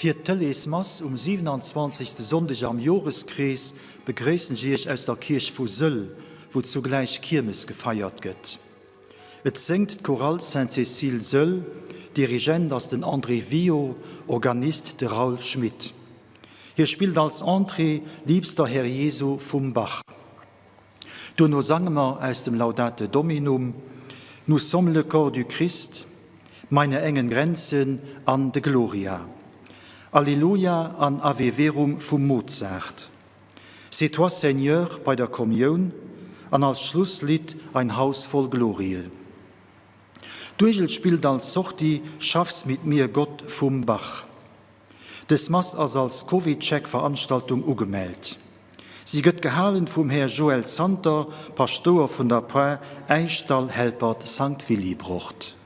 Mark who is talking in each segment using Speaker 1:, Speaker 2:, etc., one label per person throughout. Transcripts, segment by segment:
Speaker 1: Für Telesmas 27. Sonntag am Jahreskreis begrüßen Sie euch aus der Kirche von Söll, wo zugleich Kirmes gefeiert wird. Es singt Choral Saint-Cécile Söll, Dirigent ist den André Vio, Organist der Raul Schmidt. Hier spielt als Entree Liebster Herr Jesu vom Bach. Du no sangen wir aus dem Laudate Dominum, Nous sommes le corps du Christ, meine engen Grenzen an de Gloria. Alleluia an Ave Verum vom Mozart. C'est toi, Seigneur, bei der Kommunion, an als Schlusslied ein Haus voll Glorie. Duichel spielt als Sorti Schaff's mit mir Gott vom Bach. Das Mass als Covid-Check-Veranstaltung ugemeldet. Sie wird gehalten vom Herr Joel Santer, Pastor von der Pfarre Einstall-Helpert St. Willibrucht.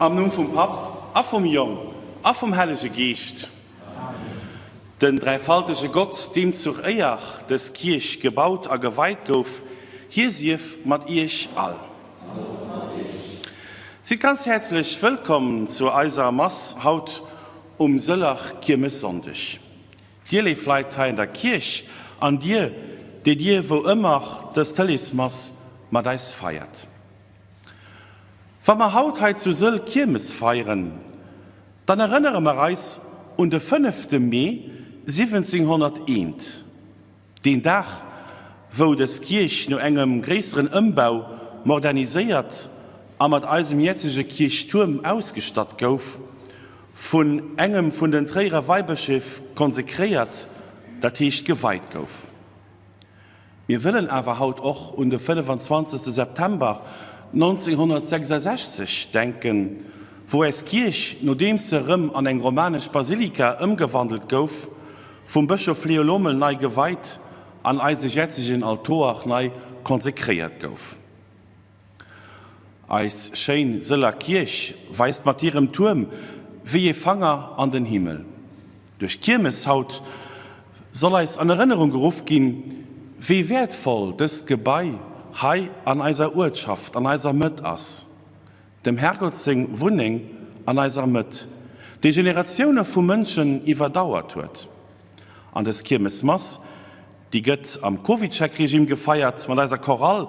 Speaker 2: Am Namen vom Pap, a vom Jung, a vom Heilige Geist. Den dreifaltige Gott, dem zur Eier des Kirch gebaut a geweiht gouf, hier sief mat ich all. Sie ganz herzlich willkommen zu eiser Mass haut Sillach Kirmessonntag. Dir lefleit in der Kirch an dir, die dir wo immer des Talismas mat deis feiert. Wenn wir heute zu Sill Kirmes feiern, dann erinnern wir uns an den 5. Mai 1701, den Tag, wo das Kirch noch engem größeren Umbau modernisiert und mit unserem jetzigen Kirchturm ausgestattet gouf, von engem von den Träger Weiberschiff konsekriert, das heißt geweiht gouf. Wir wollen aber heute auch an den 25. September 1966 denken, wo es Kirch, nachdem sie an eine romanische Basilika umgewandelt gouf, vom Bischof Leo Lommel neu geweiht, an eisig jetzigen Altar neu konsekriert gouf. Als schön Siller Kirch weist mit ihrem Turm wie ein Fanger an den Himmel. Durch Kirmeshaut soll es an Erinnerung gerufen gehen, wie wertvoll das Gebäude hei an eiser Ortschaft, an eiser Mit ass, dem Herrgottsing Wuning an eiser Mit, die Generationen von Menschen überdauert wird. An des Kirmesmas, die gött am Covid-Check-Regime gefeiert, mit eiser Choral,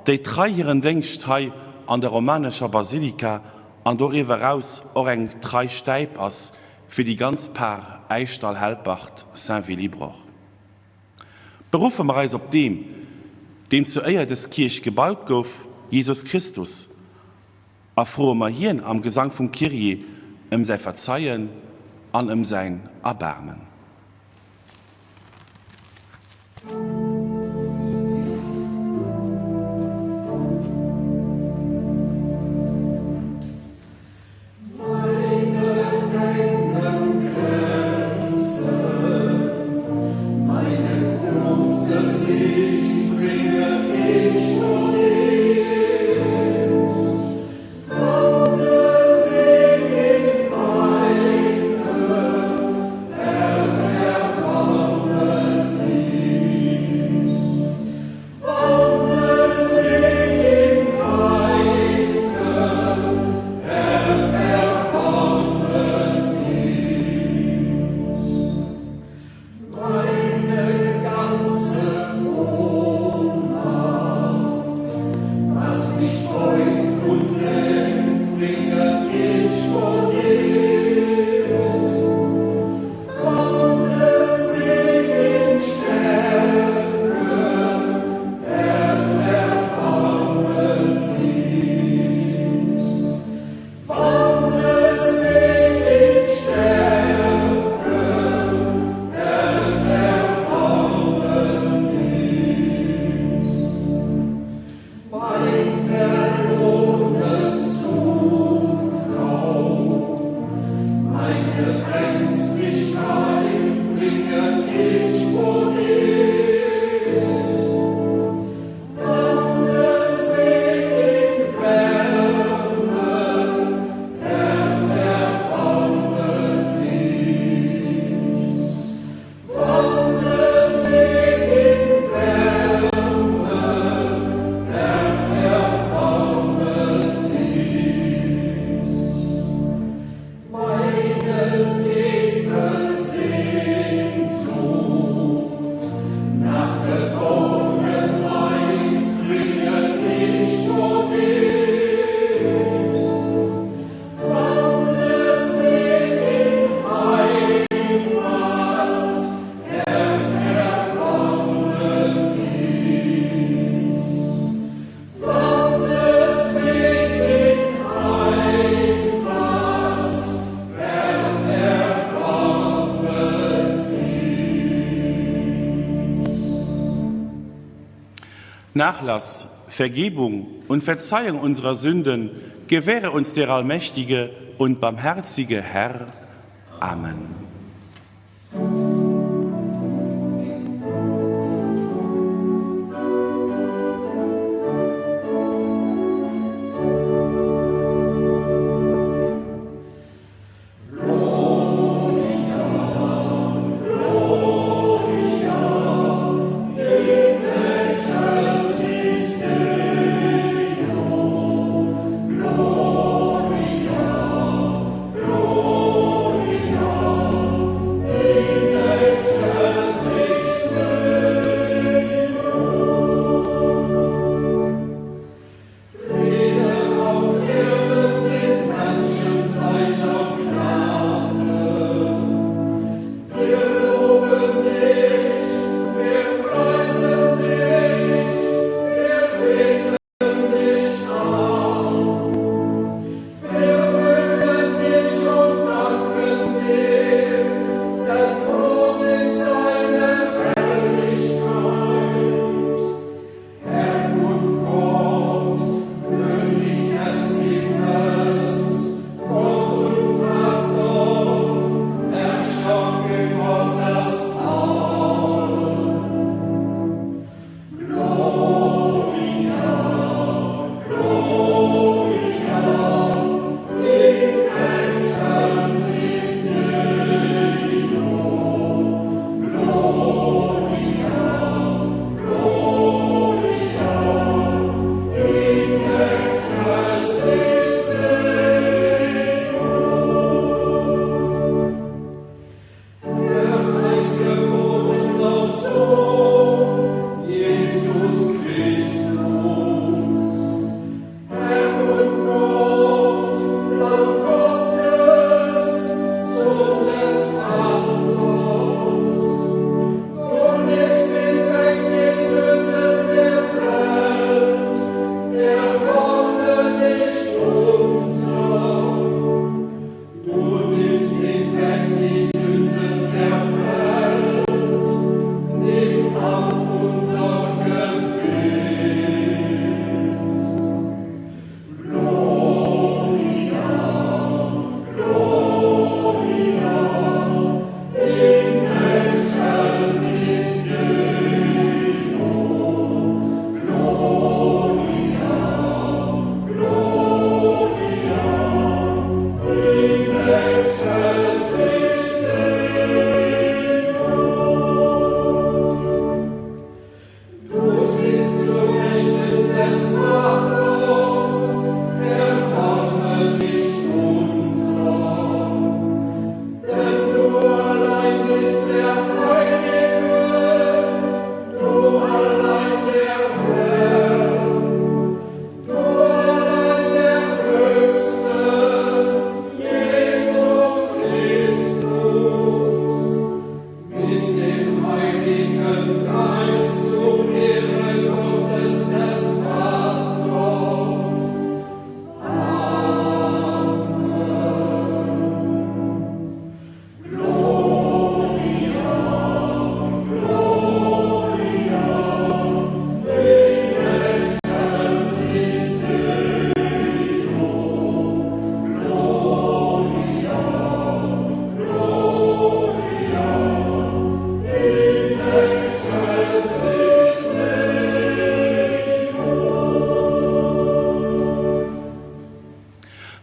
Speaker 2: die 3 Jahren denkst hei an der romanischer Basilika, an darüber raus auch eng 3 Steib ass für die ganz Paar Eistall Helpacht Saint-Willibrach. Berufen wir uns auf dem zu Eier des Kirch gebaut gouf, Jesus Christus, a frohe Marien am Gesang vom Kyrie, sein Verzeihen, an sein Erbarmen. Nachlass, Vergebung und Verzeihung unserer Sünden gewähre uns der allmächtige und barmherzige Herr. Amen.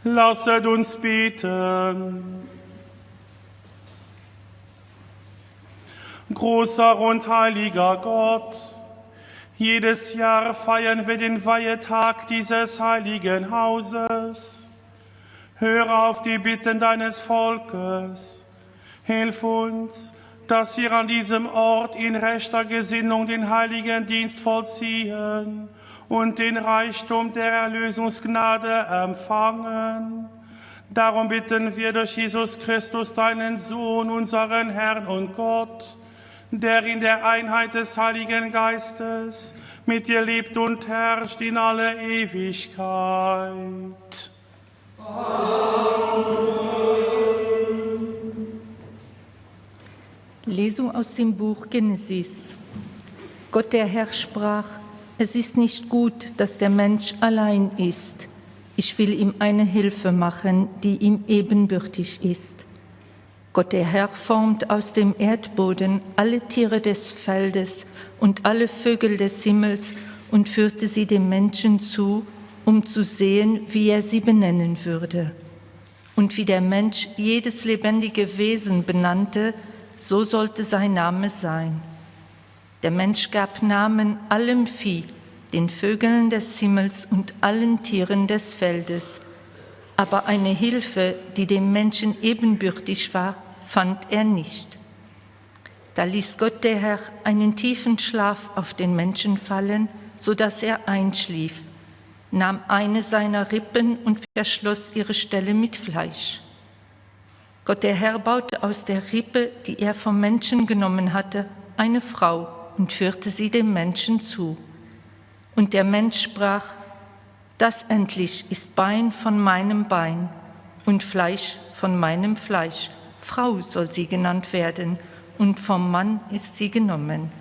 Speaker 2: Lasset uns beten. Großer und heiliger Gott, jedes Jahr feiern wir den Weihetag dieses heiligen Hauses. Höre auf die Bitten deines Volkes. Hilf uns, dass wir an diesem Ort in rechter Gesinnung den heiligen Dienst vollziehen und den Reichtum der Erlösungsgnade empfangen. Darum bitten wir durch Jesus Christus, deinen Sohn, unseren Herrn und Gott, der in der Einheit des Heiligen Geistes mit dir lebt und herrscht in alle Ewigkeit.
Speaker 3: Lesung aus dem Buch Genesis. Gott der Herr sprach: Es ist nicht gut, dass der Mensch allein ist. Ich will ihm eine Hilfe machen, die ihm ebenbürtig ist. Gott der Herr formt aus dem Erdboden alle Tiere des Feldes und alle Vögel des Himmels und führte sie dem Menschen zu, um zu sehen, wie er sie benennen würde. Und wie der Mensch jedes lebendige Wesen benannte, so sollte sein Name sein. Der Mensch gab Namen allem Vieh, den Vögeln des Himmels und allen Tieren des Feldes. Aber eine Hilfe, die dem Menschen ebenbürtig war, fand er nicht. Da ließ Gott der Herr einen tiefen Schlaf auf den Menschen fallen, so dass er einschlief, nahm eine seiner Rippen und verschloss ihre Stelle mit Fleisch. Gott der Herr baute aus der Rippe, die er vom Menschen genommen hatte, eine Frau und führte sie dem Menschen zu. Und der Mensch sprach: Das endlich ist Bein von meinem Bein und Fleisch von meinem Fleisch. Frau soll sie genannt werden, und vom Mann ist sie genommen.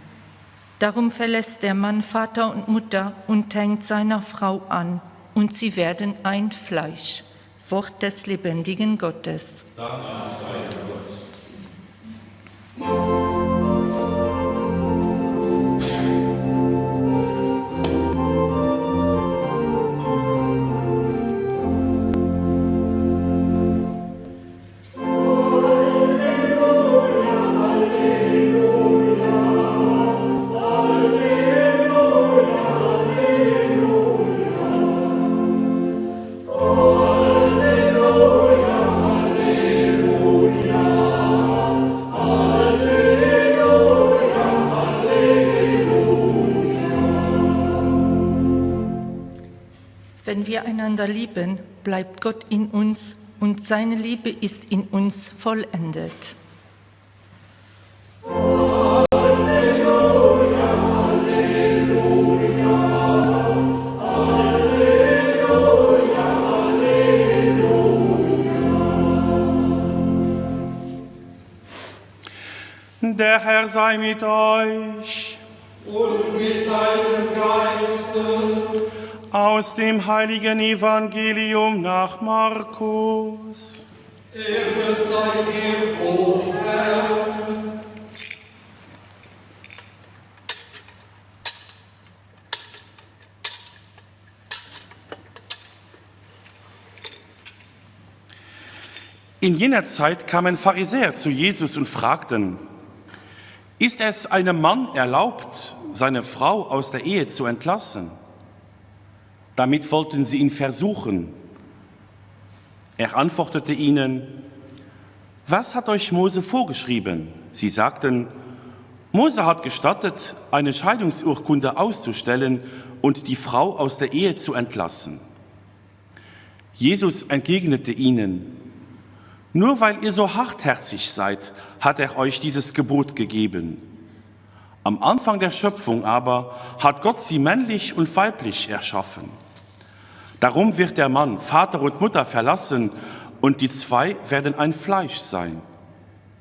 Speaker 3: Darum verlässt der Mann Vater und Mutter und hängt seiner Frau an, und sie werden ein Fleisch. Wort des lebendigen Gottes.
Speaker 2: Dank sei Gott.
Speaker 3: Wenn wir einander lieben, bleibt Gott in uns und seine Liebe ist in uns vollendet.
Speaker 4: Halleluja, Halleluja, Halleluja, Halleluja.
Speaker 2: Der Herr sei mit euch.
Speaker 4: Und mit deinem Geiste.
Speaker 2: Aus dem heiligen Evangelium nach Markus.
Speaker 4: Ehre sei dir, o Herr.
Speaker 2: In jener Zeit kamen Pharisäer zu Jesus und fragten: Ist es einem Mann erlaubt, seine Frau aus der Ehe zu entlassen? Damit wollten sie ihn versuchen. Er antwortete ihnen: Was hat euch Mose vorgeschrieben? Sie sagten: Mose hat gestattet, eine Scheidungsurkunde auszustellen und die Frau aus der Ehe zu entlassen. Jesus entgegnete ihnen: Nur weil ihr so hartherzig seid, hat er euch dieses Gebot gegeben. Am Anfang der Schöpfung aber hat Gott sie männlich und weiblich erschaffen. Darum wird der Mann Vater und Mutter verlassen und die zwei werden ein Fleisch sein.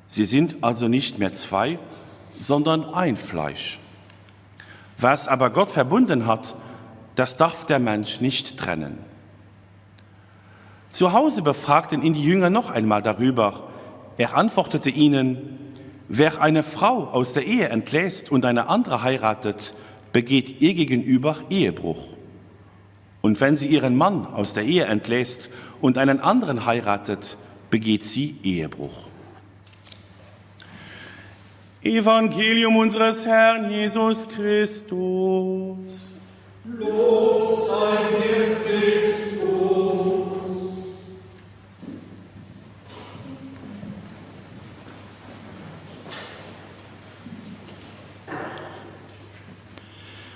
Speaker 2: Sie sind also nicht mehr zwei, sondern ein Fleisch. Was aber Gott verbunden hat, das darf der Mensch nicht trennen. Zu Hause befragten ihn die Jünger noch einmal darüber. Er antwortete ihnen: Wer eine Frau aus der Ehe entlässt und eine andere heiratet, begeht ihr gegenüber Ehebruch. Und wenn sie ihren Mann aus der Ehe entlässt und einen anderen heiratet, begeht sie Ehebruch. Evangelium unseres Herrn Jesus Christus.
Speaker 4: Lob sei dir, Christus.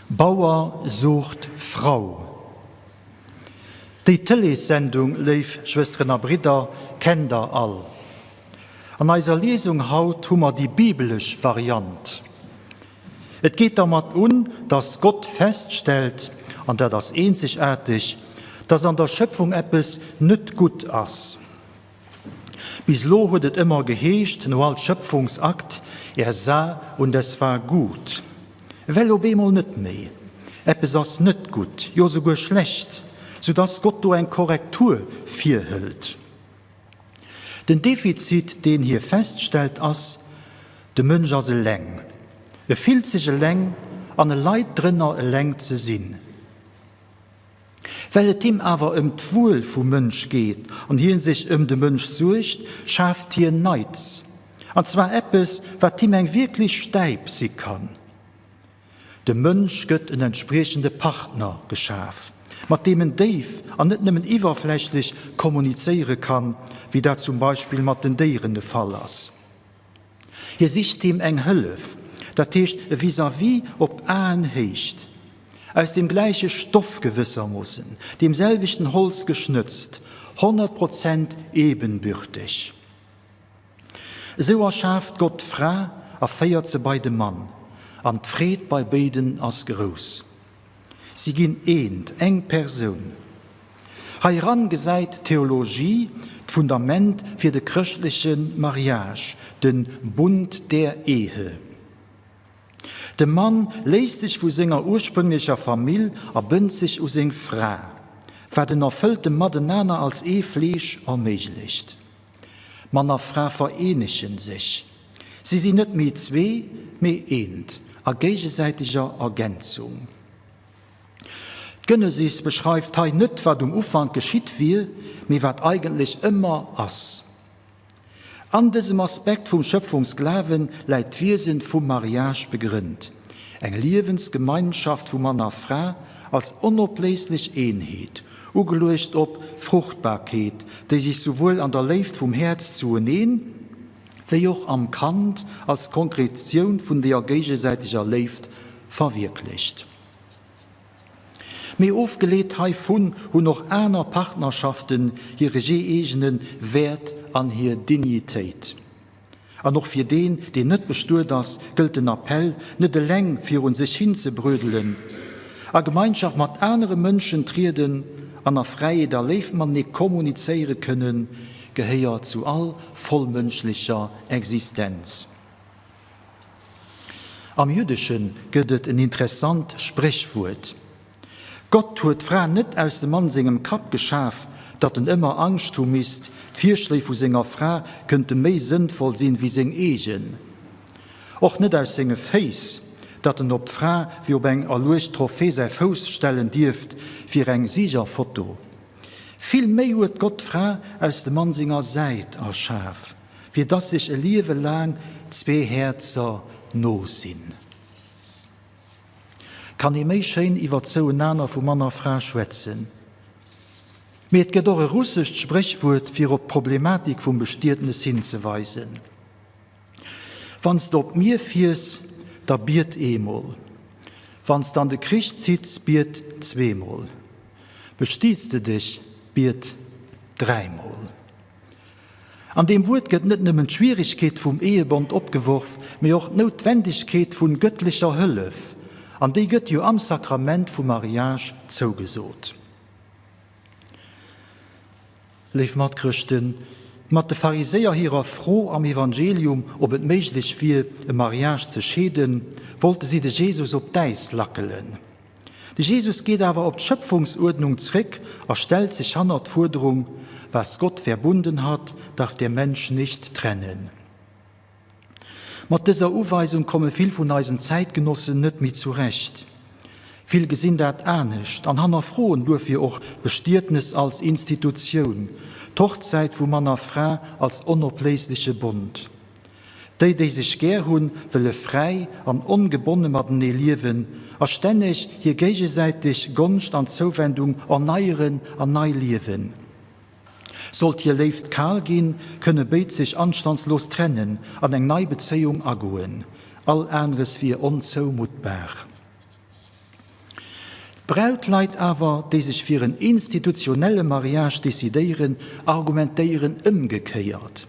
Speaker 1: Bauer sucht Frau. Die Tele-Sendung lief Schwestern und Brüder, kennt ihr all. An eiser Lesung haut hummer die biblische Variante. Es geht damit dass Gott feststellt, an der das einzigartig, dass an der Schöpfung etwas nicht gut ist. Bislo hat es immer geheescht, nur als Schöpfungsakt, sah und es war gut. Well ob einmal nicht mehr. Etwas ist nicht gut, ja sogar schlecht, sodass Gott da eine Korrektur vierhält. Den Defizit, den hier feststellt, ist, der Mensch ist lang. Fühlt sich lang, an ein Leid drinnen lang zu sein. Weil es ihm aber das Wohl vom Mensch geht und hier sich den Mensch sucht, schafft hier Neids. Und zwar etwas, was ihm wirklich steib sein kann. Der Mensch wird einen entsprechenden Partner geschaffen, mit dem ein Dave und nicht nur überflächlich kommunizieren kann, wie das zum Beispiel mit den Tieren der Fall ist. Hier sieht ihm eng Hilfe, das heißt vis-à-vis ob ein hecht, aus dem gleichen Stoff gewissermaßen, dem selbigen Holz geschnitzt, 100% ebenbürtig. So erschafft Gott Frau, feiert sie bei dem Mann, und Fried bei beiden als groß. Sie gehen eng Person. Herangeseit Theologie, das Fundament für die christlichen Mariage, den Bund der Ehe. Der Mann lässt sich von seiner ursprünglicher Familie bünd sich aus seiner Frau, was den erfüllten Miteinander als Ehefleisch ermöglicht. Mann und Frau vereinigen sich. Sie sind nicht mehr zwei, mehr eins, a gegenseitiger Ergänzung. Genesis beschreibt hier nicht, was am Anfang geschieht wie, mir was eigentlich immer ist. An diesem Aspekt vom Schöpfungsglauben leidt Wesen vom Mariage begründet. Eine Lebensgemeinschaft von Mann und Frau als unablässlich Einheit, ugelöst ob Fruchtbarkeit, die sich sowohl an der Leif vom Herz zu nähen, wie auch am Kant als Konkretion von der gegenseitiger Leif verwirklicht. Mir aufgelegt von und noch einer Partnerschaften ihre eigenen Wert an ihre Dignität. Und noch für den nicht bestört das, gilt ein Appell, nicht de Läng für uns sich hinzubrödeln. A Gemeinschaft mit anderen Menschen treten, an der Freie, da lebt man nicht kommunizieren können, gehört zu all vollmenschlicher Existenz. Am Jüdischen gibt es ein interessantes Sprichwort. Gott hat Frau nicht aus dem Mann singem Kap geschafft, dat immer Angst haben ist, Vierschläge von seiner Frau könnte mehr sinnvoll sein wie sein eigen. Auch nicht aus seinem Face, dat ob die Frau wie ob ein erlöst Trophäe sein Fuß stellen dürft für ein Siegerfoto. Viel mehr hat Gott Frau aus dem Mann seiner Seite erschaffen, wie das sich ein Leben lang zwei Herzen no sind. Kann ich mehr schön über zueinander von meiner Frau schwätzen? Mir hat doch ein russisches Sprichwort für die Problematik vom Bestiertnis hinzuweisen. Wenn's dort mir fies, da biert einmal. Wenn's dann der Christ sitzt, biert zweimal. Bestiehst du dich, biert dreimal. An dem Wort geht nicht nur die Schwierigkeit vom Eheband abgeworfen, sondern auch die Notwendigkeit von göttlicher Hilfe, an die Gott ja am Sakrament vom Mariage zugesagt. Lief mat Christen, mat de Pharisäer hierer froh am Evangelium, ob het möglich wie ein Mariage zu schäden, wollte sie de Jesus op Deis lackelen. De Jesus geht aber auf die Schöpfungsordnung zurück, stellt sich an die Forderung, was Gott verbunden hat, darf der Mensch nicht trennen. Mit dieser Aufweisung kommen viel von unseren Zeitgenossen nicht mehr zurecht. Viel gesinn dat ernstcht, an hanner Froen durfir och Bestiertnis als Institution, Tochzeit wo manner Frau als onopläsliche Bund. Die sich ger hunn, wille frei an ungebunden mat ne liewen, erständig hier gegenseitig Gunst an Zuwendung erneieren an nei liewen. Sollt ihr left kahl gehen, könne beid sich anstandslos trennen, an eng Neibeziehung agoen. All anderes wie unzumutbar. Brautleit aber, die sich für een institutionelle Mariage desideieren, argumentieren umgekehrt.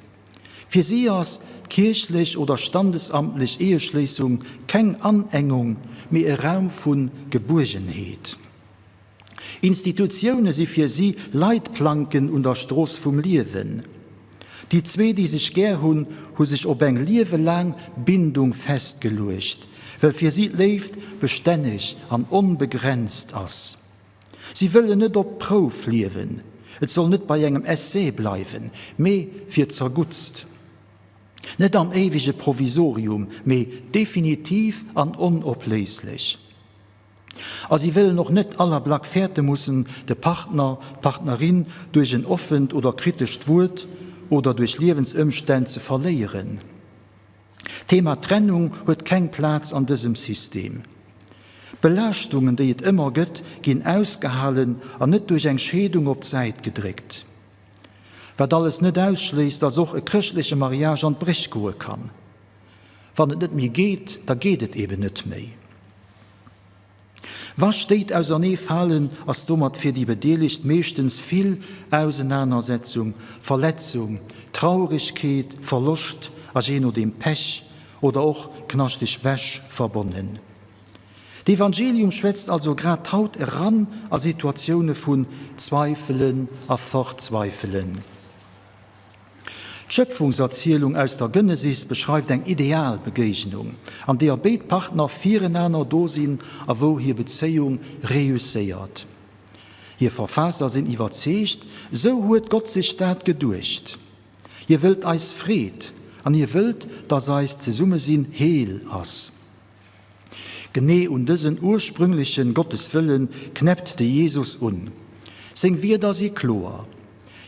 Speaker 1: Für sie als kirchlich oder standesamtlich Eheschließung kein Anengung, mehr ein Raum von Geborgenheit. Institutionen sind für sie Leitplanken und der Stroß vom Leben. Die zwei, die sich gern haben sich ob ein Leben lang Bindung festgelegt, weil für sie lebt beständig und unbegrenzt ist. Sie wollen nicht auf Prof leben, es soll nicht bei einem Essay bleiben, mehr für zergutzt. Nicht am ewige Provisorium, mehr definitiv und unablöslich. Also sie will noch nicht aller Black Fährte müssen der Partner, Partnerin durch ein offen oder kritisch Wort oder durch Lebensumstände verlieren. Thema Trennung hat keinen Platz an diesem System. Belastungen, die es immer gibt, gehen ausgehalten und nicht durch eine Schädung auf Zeit gedrückt. Was alles nicht ausschließt, dass auch eine christliche Mariage an Brich gehen kann. Wenn es nicht mehr geht, dann geht es eben nicht mehr. Was steht außer ne Fallen, als dummer für die Beteiligten meistens viel Auseinandersetzung, Verletzung, Traurigkeit, Verlust, als nur dem Pech oder auch knastig Wäsch verbunden. Das Evangelium schwätzt also grad haut ran an Situationen von Zweifeln und Fortzweifeln. Die Schöpfungserzählung aus der Genesis beschreibt eine Idealbegegnung, an der beide Partner voreinander da sind, wo hier Beziehung reüssiert. Ihr Verfasser sind überzeugt, so hat Gott sich das gedurcht. Ihr wollt eis Fried, und ihr wollt, dass eis zusammen sind, heil ist. Genau und diesen ursprünglichen Gotteswillen knappt der Jesus an. Sing wir da sie klar.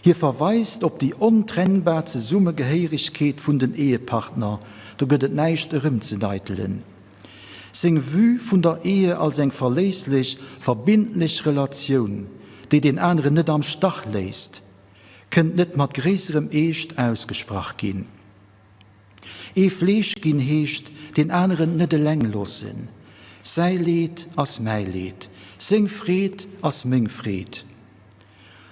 Speaker 1: Hier verweist auf die untrennbare Zusammengehörigkeit von den Ehepartner, da geht es nicht herumzudeiteln. Sing Vue von der Ehe als eine verlässlich, verbindliche Relation, die den anderen nicht am Stach lässt, könnt nicht mit größerem Echt ausgesprochen gehen. Fleisch gehen hecht, den anderen nicht allein lassen. Sei Lied als mein Lied, sing Fried als mein Fried.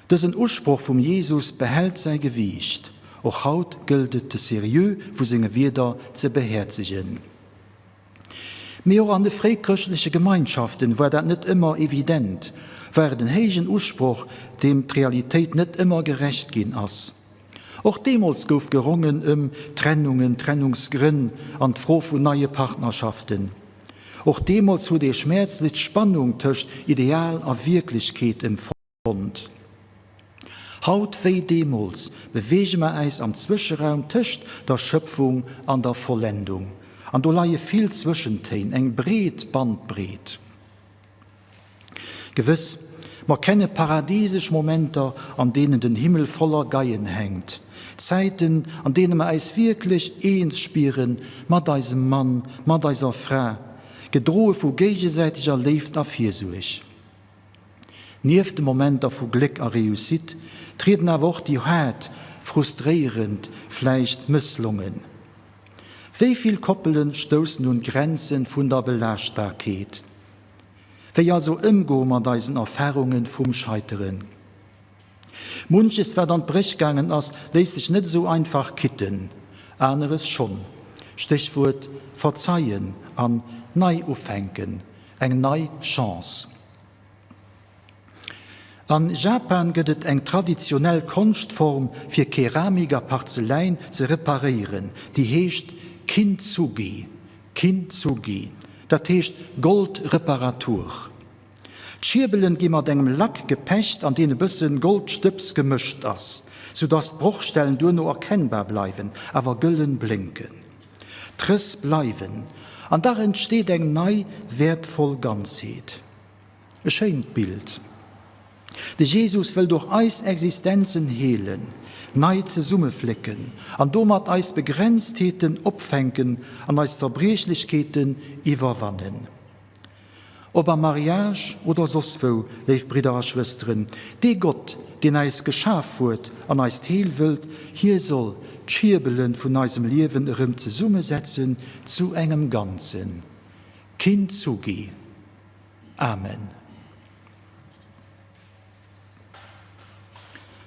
Speaker 1: Diesen Ausspruch vom Jesus behält sein Gewicht. Auch heute gilt es seriös, für seine wieder zu beherzigen. Mehr auch an den freikirchlichen Gemeinschaften war das nicht immer evident, weil den heiligen Ausspruch dem die Realität nicht immer gerecht gehen ist. Auch damals gouf gerungen Trennungen, Trennungsgründe und froh von neue Partnerschaften. Auch damals wurde die schmerzliche Spannung zwischen Ideal und Wirklichkeit im Vordergrund. Haut wie damals bewegen wir uns am Zwischenraum zwischen der Schöpfung und der Vollendung. Und da liegt viel Zwischenthemen, eng Bret, Bandbret. Gewiss, man kennen paradiesische Momente, an denen der Himmel voller Geien hängt. Zeiten, an denen wir uns wirklich eins spüren, mit diesem Mann, mit dieser Frau, gedrohe von gegenseitiger Lebt auf Fürsorge. Neben dem Moment von Glück und Reussit treten aber auch die hart, frustrierend, vielleicht Misslungen. Wie viele Koppeln stoßen nun Grenzen von der Belastbarkeit? Wie also umgehen mit diesen Erfahrungen vom Scheitern? Manches, was dann Brich gegangen ist, lässt sich nicht so einfach kitten. Anderes schon. Stichwort Verzeihen an neu aufhängen, eine neue Chance. An Japan gibt es eine traditionelle Kunstform für Keramiker Parzeleien zu reparieren, die heißt Kintsugi. Kintsugi. Das heißt Goldreparatur. Die Schirbelen gehen mit einem Lack gepächt, an denen ein bisschen Goldstüps gemischt ist, sodass Bruchstellen nur noch erkennbar bleiben, aber güllen blinken. Triss bleiben. Und darin entsteht eine neue, wertvolle Ganzheit. Ein schönes Bild. Der Jesus will durch eis Existenzen hehlen, neu zusammenflicken, an domat eis Begrenztheiten opfänken, an eis Zerbrechlichkeiten überwannen. Ob am Mariage oder soswo, lief Brüder und Schwestern, der Gott, den eis geschaf wird, an eis heil wild, hier soll Schirbelen von eisem Leben zusammensetzen zu engem Ganzen. Kind zugi. Amen.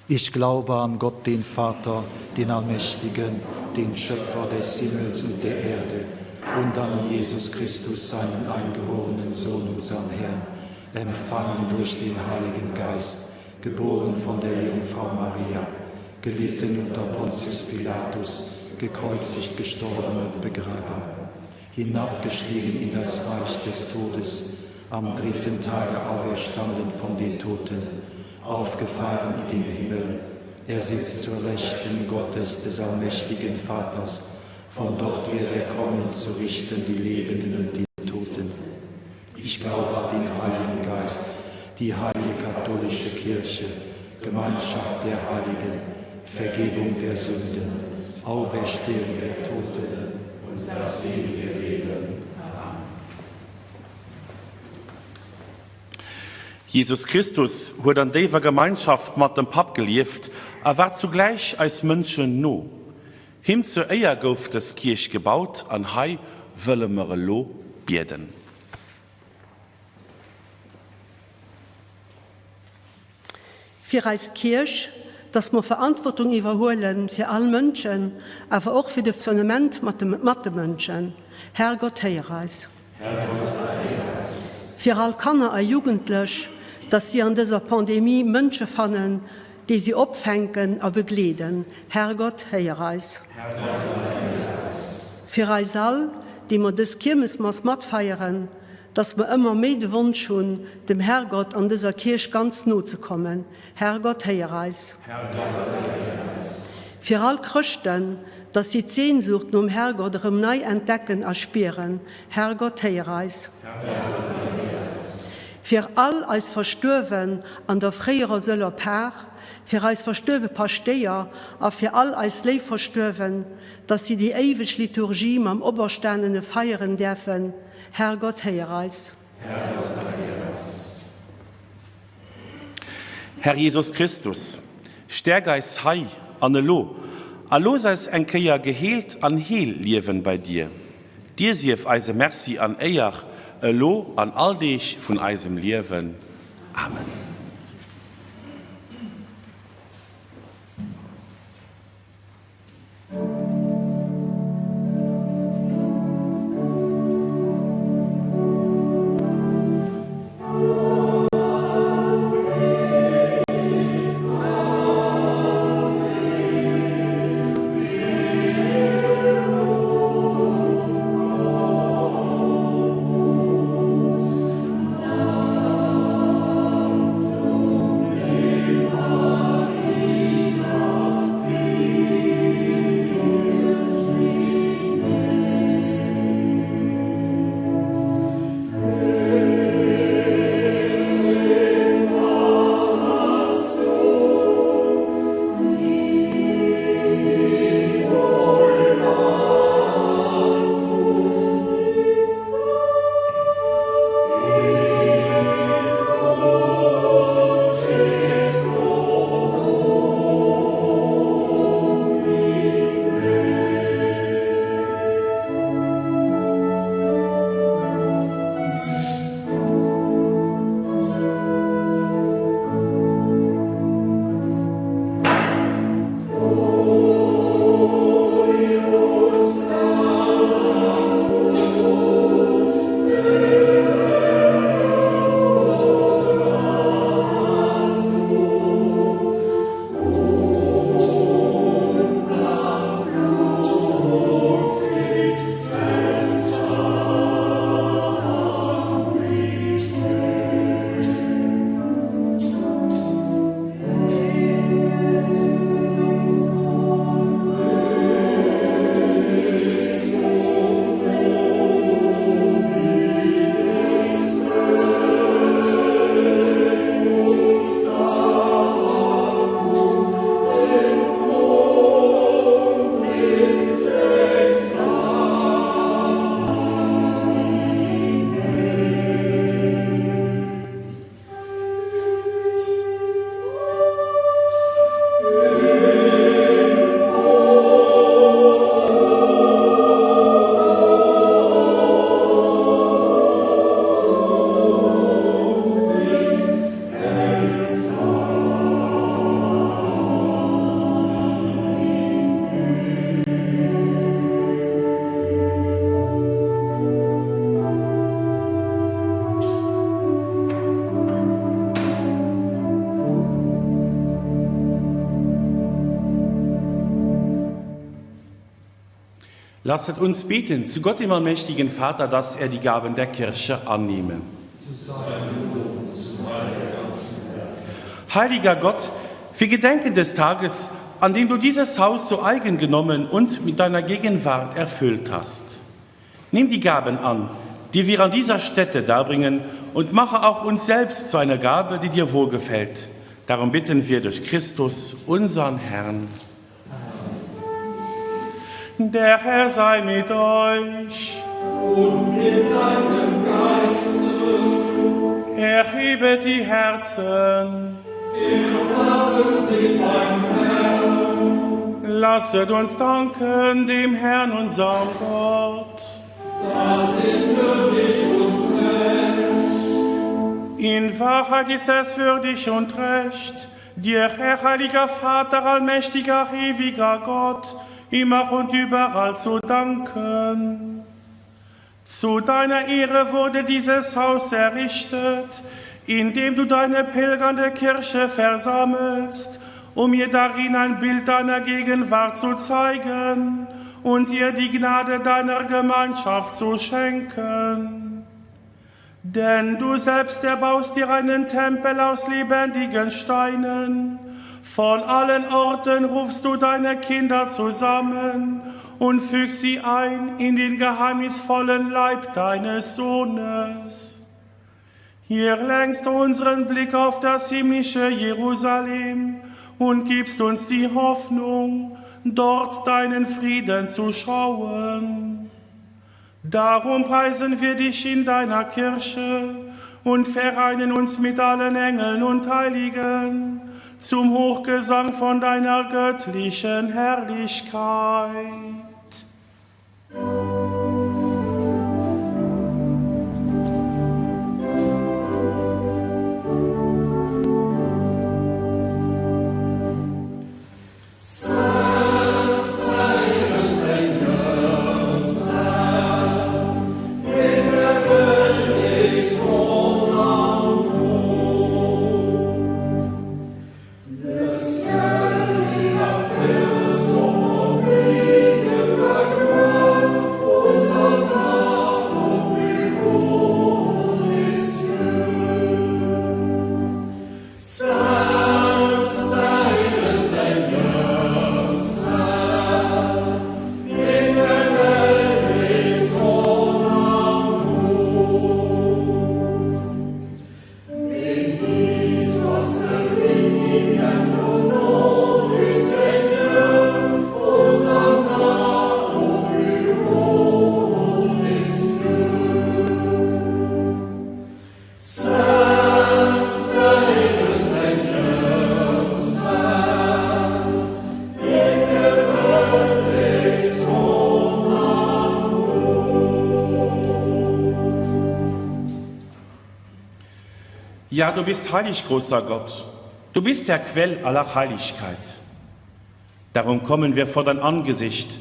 Speaker 1: Ich glaube an Gott, den Vater, den Allmächtigen, den Schöpfer des Himmels und der Erde, und an Jesus Christus, seinen eingeborenen Sohn, unseren Herrn, empfangen durch den Heiligen Geist, geboren von der Jungfrau Maria, gelitten unter Pontius Pilatus, gekreuzigt, gestorben und begraben, hinabgestiegen in das Reich des Todes, am 3. Tage auferstanden von den Toten, aufgefahren in den Himmel. Er sitzt zur Rechten Gottes, des allmächtigen Vaters. Von dort wird er kommen, zu richten die Lebenden und die Toten. Ich glaube an den Heiligen Geist, die heilige katholische Kirche, Gemeinschaft der Heiligen, Vergebung der Sünden, Auferstehung der Toten und das ewige Leben.
Speaker 2: Jesus Christus huet an déwer Gemeinschaft mat dem Pap gelieft, war zugleich als Mënschen no. Him zu Eier gouf des Kirch gebaut, an Hai wëlle mere lo bieden.
Speaker 5: Für als Kirch, dass wir Verantwortung überholen für alle Menschen, aber auch für das Fundament mit den Menschen. Herrgott, heiraus. Für alle Kinder und Jugendliche, dass sie an dieser Pandemie Menschen finden, die sie abfängen und begleiten. Herrgott, heiraus. Für uns alle, die wir das Kirmesmaß mitfeiern, dass wir immer mehr den Wunsch haben, dem Herrgott an dieser Kirche ganz nahe zu kommen. Herrgott, heiraus. Für alle Christen, dass sie die Sehnsucht um Herrgott neu entdecken und spüren. Herrgott, heiraus. Für all als Verstorben an der früheren Söller Paar, für als verstorben Pasteer, und für all als Leibverstorben, dass sie die ewige Liturgie am Obersternene feiern dürfen. Herrgott, heiraus.
Speaker 2: Herr Jesus Christus, stärk eis Hai an Lo, allo seis enkeier geheilt an Heil liewen bei dir. Dir sief eise Merci an Eier, Lo an all dich von eisem Liewen. Amen. Lasset uns beten zu Gott, dem allmächtigen Vater, dass er die Gaben der Kirche annehme. Heiliger Gott, wir gedenken des Tages, an dem du dieses Haus so eigen genommen und mit deiner Gegenwart erfüllt hast. Nimm die Gaben an, die wir an dieser Stätte darbringen, und mache auch uns selbst zu einer Gabe, die dir wohlgefällt. Darum bitten wir durch Christus, unseren Herrn. Der Herr sei mit euch.
Speaker 4: Und mit deinem Geiste.
Speaker 2: Erhebet die Herzen.
Speaker 4: Wir haben sie beim Herrn.
Speaker 2: Lasset uns danken dem Herrn, unserem Gott.
Speaker 4: Das ist würdig und recht.
Speaker 2: In Wahrheit ist es würdig und recht, dir, Herr, heiliger Vater, allmächtiger, ewiger Gott, immer und überall zu danken. Zu deiner Ehre wurde dieses Haus errichtet, indem du deine pilgernde Kirche versammelst, um ihr darin ein Bild deiner Gegenwart zu zeigen und ihr die Gnade deiner Gemeinschaft zu schenken. Denn du selbst erbaust dir einen Tempel aus lebendigen Steinen. Von allen Orten rufst du deine Kinder zusammen und fügst sie ein in den geheimnisvollen Leib deines Sohnes. Hier lenkst du unseren Blick auf das himmlische Jerusalem und gibst uns die Hoffnung, dort deinen Frieden zu schauen. Darum preisen wir dich in deiner Kirche und vereinen uns mit allen Engeln und Heiligen zum Hochgesang von deiner göttlichen Herrlichkeit. Ja, du bist heilig, großer Gott. Du bist der Quell aller Heiligkeit. Darum kommen wir vor dein Angesicht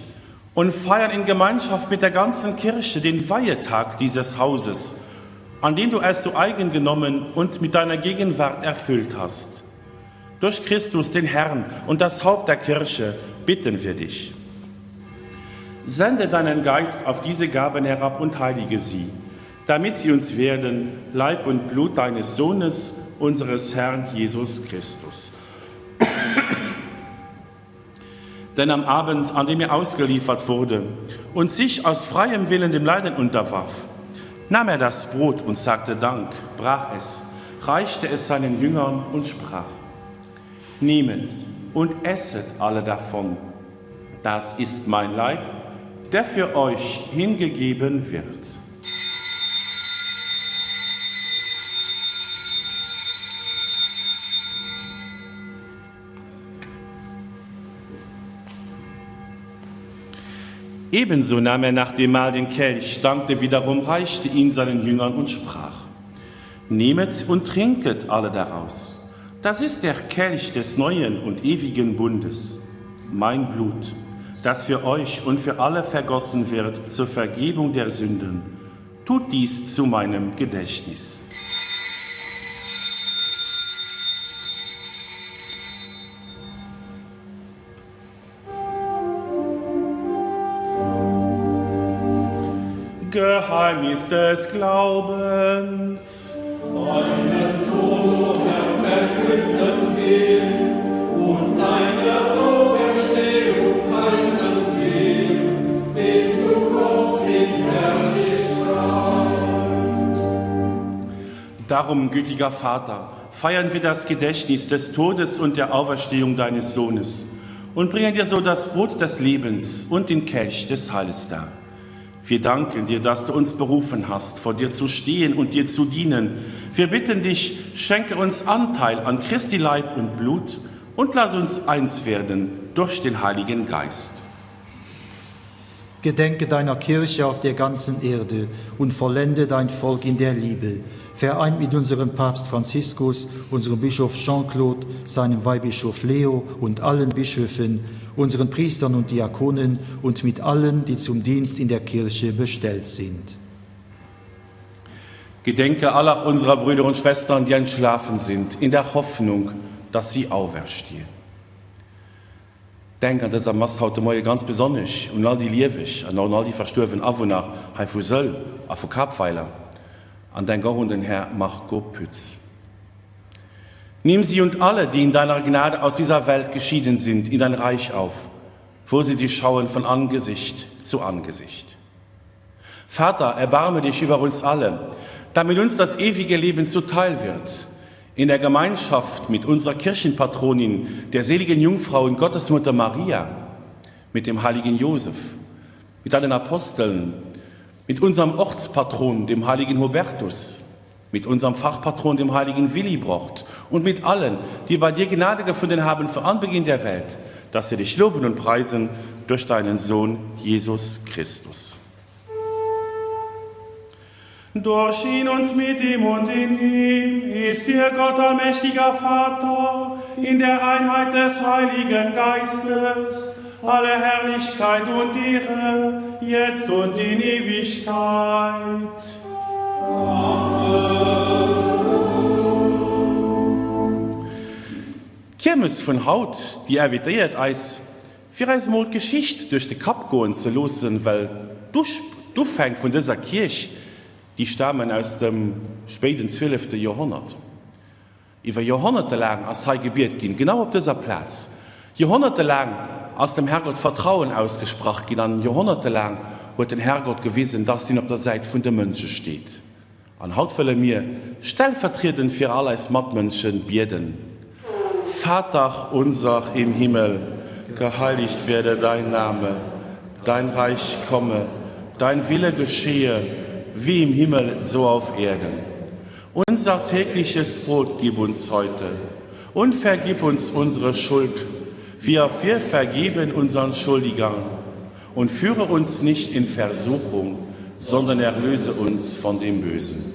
Speaker 2: und feiern in Gemeinschaft mit der ganzen Kirche den Weihetag dieses Hauses, an dem du es so eigen genommen und mit deiner Gegenwart erfüllt hast. Durch Christus, den Herrn und das Haupt der Kirche, bitten wir dich. Sende deinen Geist auf diese Gaben herab und heilige sie, damit sie uns werden, Leib und Blut deines Sohnes, unseres Herrn Jesus Christus. Denn am Abend, an dem er ausgeliefert wurde und sich aus freiem Willen dem Leiden unterwarf, nahm er das Brot und sagte Dank, brach es, reichte es seinen Jüngern und sprach: Nehmet und esset alle davon. Das ist mein Leib, der für euch hingegeben wird. Ebenso nahm er nach dem Mahl den Kelch, dankte wiederum, reichte ihn seinen Jüngern und sprach: Nehmet und trinket alle daraus. Das ist der Kelch des neuen und ewigen Bundes, mein Blut, das für euch und für alle vergossen wird zur Vergebung der Sünden. Tut dies zu meinem Gedächtnis. Geheimnis des Glaubens.
Speaker 4: Deinen Tod, o Herr, verkünden wir und deine Auferstehung preisen wir, bis du kommst in Herrlichkeit.
Speaker 2: Darum, gütiger Vater, feiern wir das Gedächtnis des Todes und der Auferstehung deines Sohnes und bringen dir so das Brot des Lebens und den Kelch des Heiles dar. Wir danken dir, dass du uns berufen hast, vor dir zu stehen und dir zu dienen. Wir bitten dich, schenke uns Anteil an Christi Leib und Blut und lass uns eins werden durch den Heiligen Geist.
Speaker 1: Gedenke deiner Kirche auf der ganzen Erde und vollende dein Volk in der Liebe. Vereint mit unserem Papst Franziskus, unserem Bischof Jean-Claude, seinem Weihbischof Leo und allen Bischöfen, unseren Priestern und Diakonen und mit allen, die zum Dienst in der Kirche bestellt sind.
Speaker 2: Gedenke aller unserer Brüder und Schwestern, die entschlafen sind, in der Hoffnung, dass sie auferstehen. Denk an das Mass heute Morgen ganz besonders und all die Liewig, an all die verstorbenen Awohner, von Söll, von Kapweiler, an dein Gott und den Herr Marco Pütz. Nimm sie und alle, die in deiner Gnade aus dieser Welt geschieden sind, in dein Reich auf, wo sie dich schauen von Angesicht zu Angesicht. Vater, erbarme dich über uns alle, damit uns das ewige Leben zuteil wird, in der Gemeinschaft mit unserer Kirchenpatronin, der seligen Jungfrau und Gottesmutter Maria, mit dem heiligen Josef, mit allen Aposteln, mit unserem Ortspatron, dem heiligen Hubertus, mit unserem Fachpatron, dem heiligen Willibrocht und mit allen, die bei dir Gnade gefunden haben vor Anbeginn der Welt, dass wir dich loben und preisen durch deinen Sohn Jesus Christus. Durch ihn und mit ihm und in ihm ist dir Gott allmächtiger Vater in der Einheit des Heiligen Geistes alle Herrlichkeit und Ehre, jetzt und in Ewigkeit. Kirmes von Haut, die erwidert als für als mal Geschichte durch die Kap gehen zu lassen, weil du fängst von dieser Kirche, die stammen aus dem späten 12. Jahrhundert. Über Jahrhunderte lang als Heilgebiet gehen, genau auf dieser Platz. Jahrhundertelang aus dem Herrgott Vertrauen ausgesprochen, gehen an jahrhundertelang wird den Herrgott gewiesen, dass ihn auf der Seite von den Menschen steht. An Hautfälle mir stellvertretend für alle als Mattmenschen beten. Vater unser im Himmel, geheiligt werde dein Name, dein Reich komme, dein Wille geschehe, wie im Himmel, so auf Erden. Unser tägliches Brot gib uns heute und vergib uns unsere Schuld, wie auch wir vergeben unseren Schuldigern. Und führe uns nicht in Versuchung, sondern erlöse uns von dem Bösen.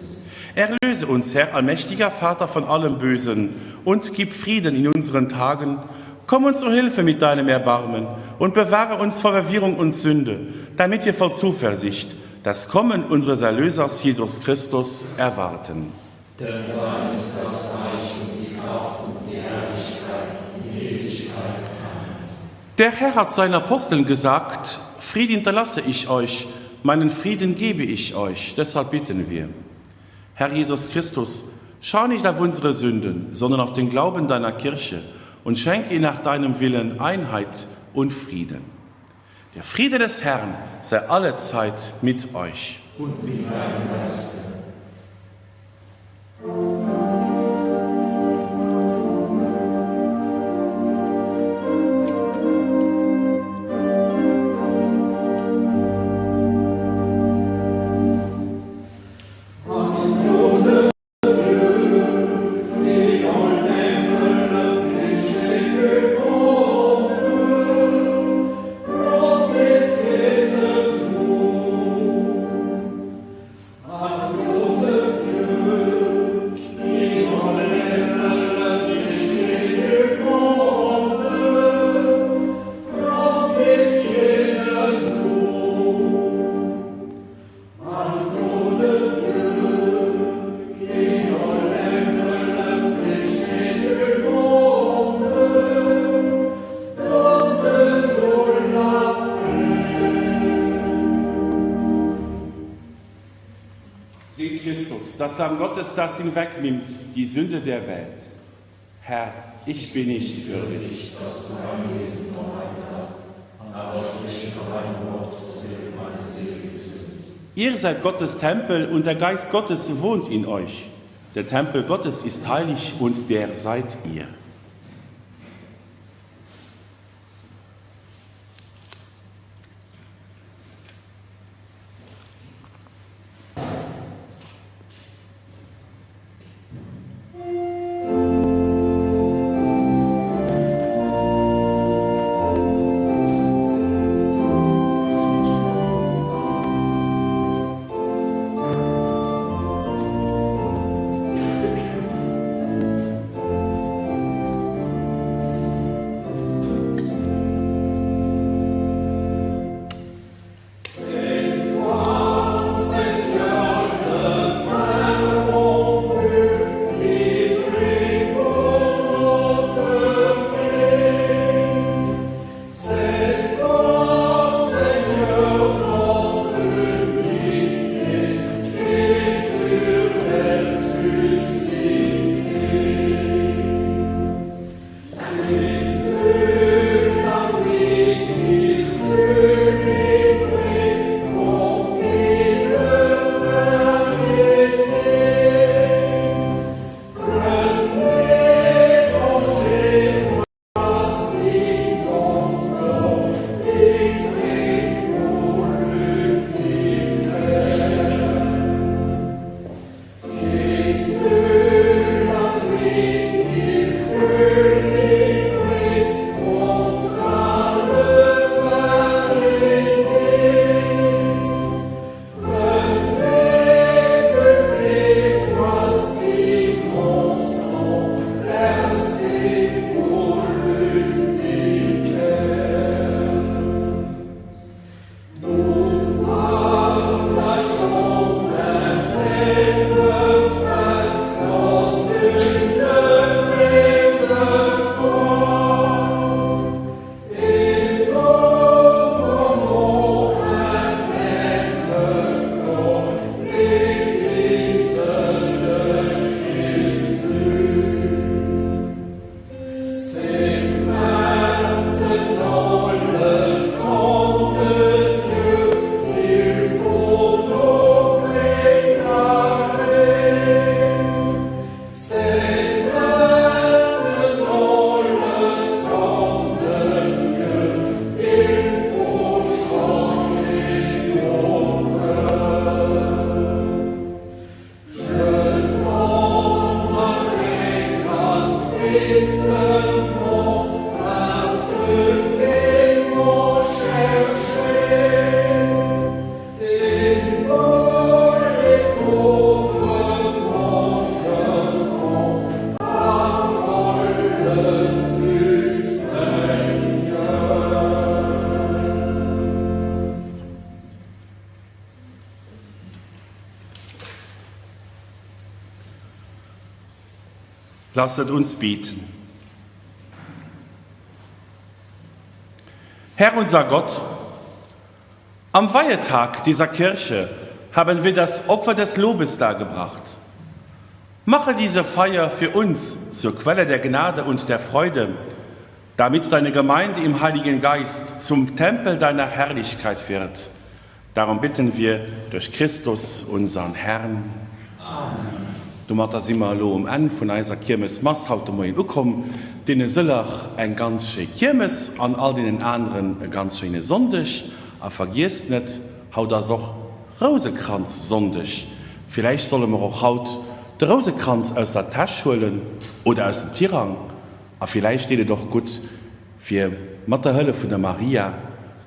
Speaker 2: Erlöse uns, Herr, allmächtiger Vater, von allem Bösen und gib Frieden in unseren Tagen. Komm uns zu Hilfe mit deinem Erbarmen und bewahre uns vor Verwirrung und Sünde, damit wir voll Zuversicht das Kommen unseres Erlösers Jesus Christus erwarten.
Speaker 4: Denn dein ist das Reich und die Kraft und die Herrlichkeit in Ewigkeit.
Speaker 2: Der Herr hat seinen Aposteln gesagt, Frieden hinterlasse ich euch, meinen Frieden gebe ich euch. Deshalb bitten wir. Herr Jesus Christus, schau nicht auf unsere Sünden, sondern auf den Glauben deiner Kirche und schenke ihr nach deinem Willen Einheit und Frieden. Der Friede des Herrn sei allezeit mit euch.
Speaker 4: Und mit deinem Geiste. Amen.
Speaker 2: das Lamm Gottes, das ihn wegnimmt, die Sünde der Welt. Herr, ich bin nicht würdig,
Speaker 4: dass du einlesen komm ein Tag, aber sprich noch ein Wort, das wird meine Seele gesund.
Speaker 2: Ihr seid Gottes Tempel und der Geist Gottes wohnt in euch. Der Tempel Gottes ist heilig und der seid ihr. Lasset uns beten. Herr unser Gott, am Weihetag dieser Kirche haben wir das Opfer des Lobes dargebracht. Mache diese Feier für uns zur Quelle der Gnade und der Freude, damit deine Gemeinde im Heiligen Geist zum Tempel deiner Herrlichkeit wird. Darum bitten wir durch Christus, unseren Herrn. Amen. Du machst das immer am Ende von unserer Kirmes-Mass heute Morgen ankommen. Den Sillach ein ganz schöne Kirmes, an all den anderen ein ganz schöne Sonntag. Aber vergiss nicht, haut das auch Rosenkranz-Sonntag. Vielleicht sollen wir auch heute den Rosenkranz aus der Tasche holen oder aus dem Tirang. Aber vielleicht steht es doch gut, für mit der Hölle von der Maria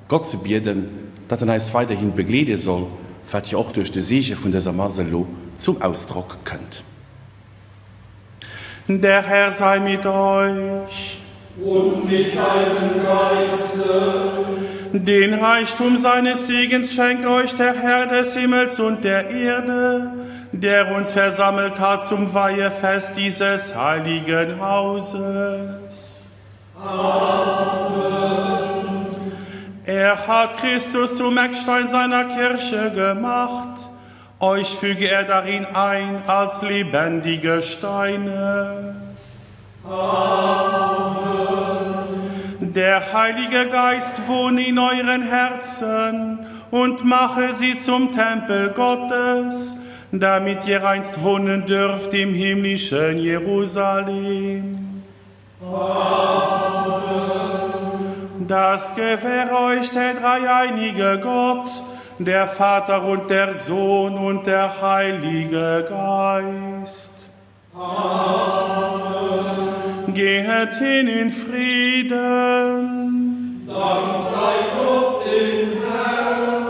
Speaker 2: Gott zu bitten, dass er uns weiterhin begleiten soll, was ihr auch durch die Segen von dieser Maselo zum Ausdruck könnt. Der Herr sei mit euch.
Speaker 4: Und mit deinem Geiste.
Speaker 2: Den Reichtum seines Segens schenkt euch der Herr des Himmels und der Erde, der uns versammelt hat zum Weihefest dieses heiligen Hauses.
Speaker 4: Amen.
Speaker 2: Er hat Christus zum Eckstein seiner Kirche gemacht. Euch füge er darin ein als lebendige Steine. Amen. Der Heilige Geist wohne in euren Herzen und mache sie zum Tempel Gottes, damit ihr einst wohnen dürft im himmlischen Jerusalem. Amen. Das gewähre euch der dreieinige Gott, der Vater und der Sohn und der Heilige Geist. Amen. Gehet hin in Frieden.
Speaker 4: Dank sei Gott dem Herrn.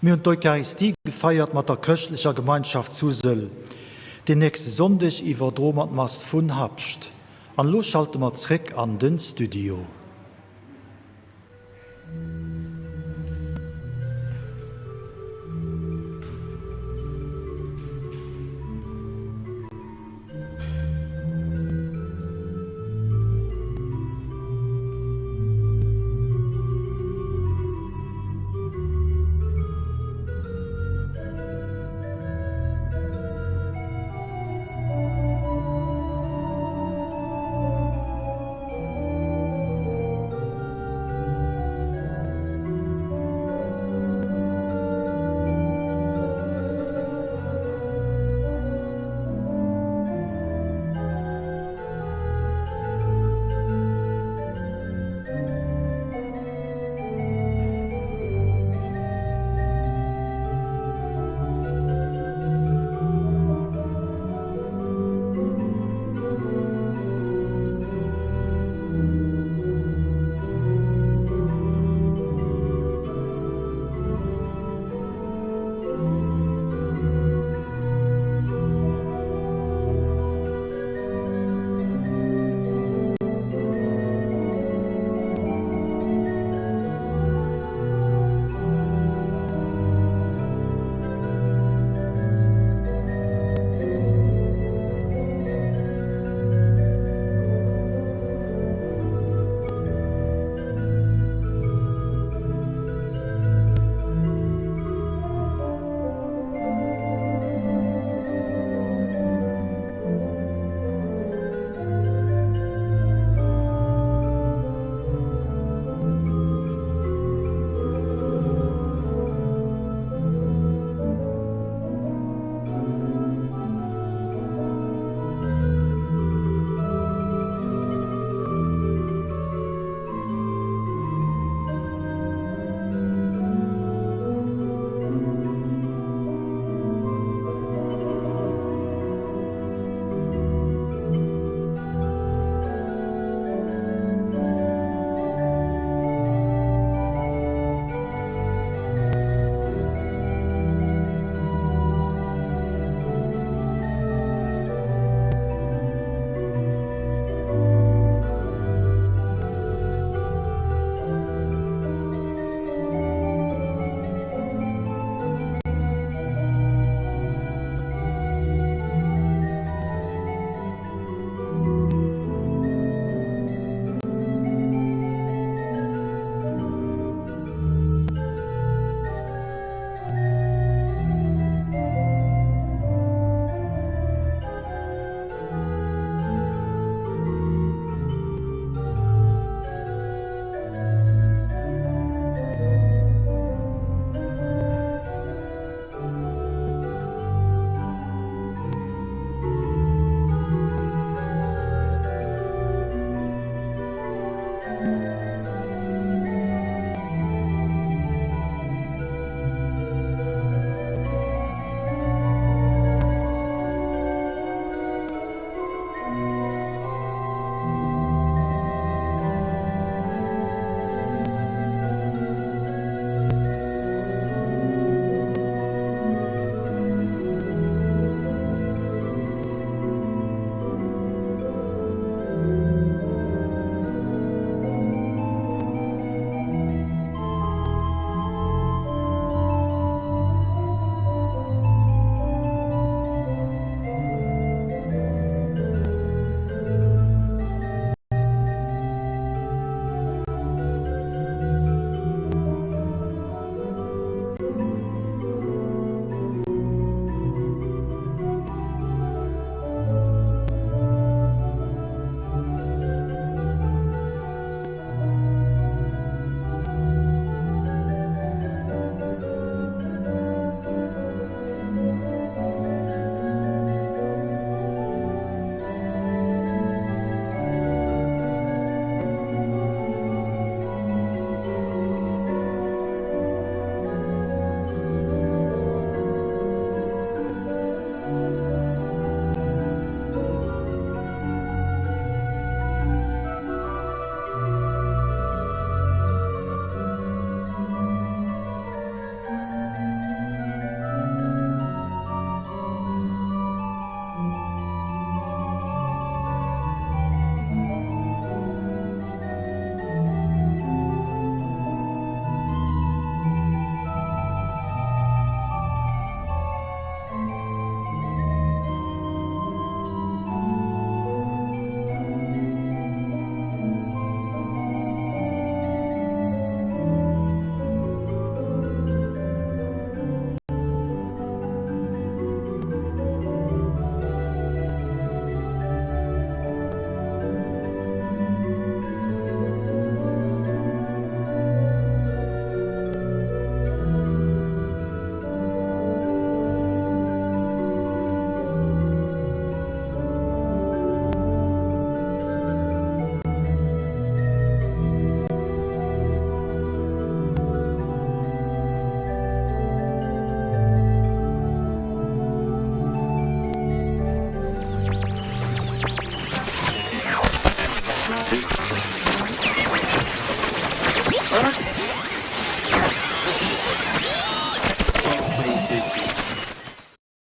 Speaker 1: Wir haben die Eucharistie gefeiert mit der christlichen Gemeinschaft zu Söll. Den nächsten Sonntag über Dromatmas von Herbst. Und los schalten wir zurück an den Studio.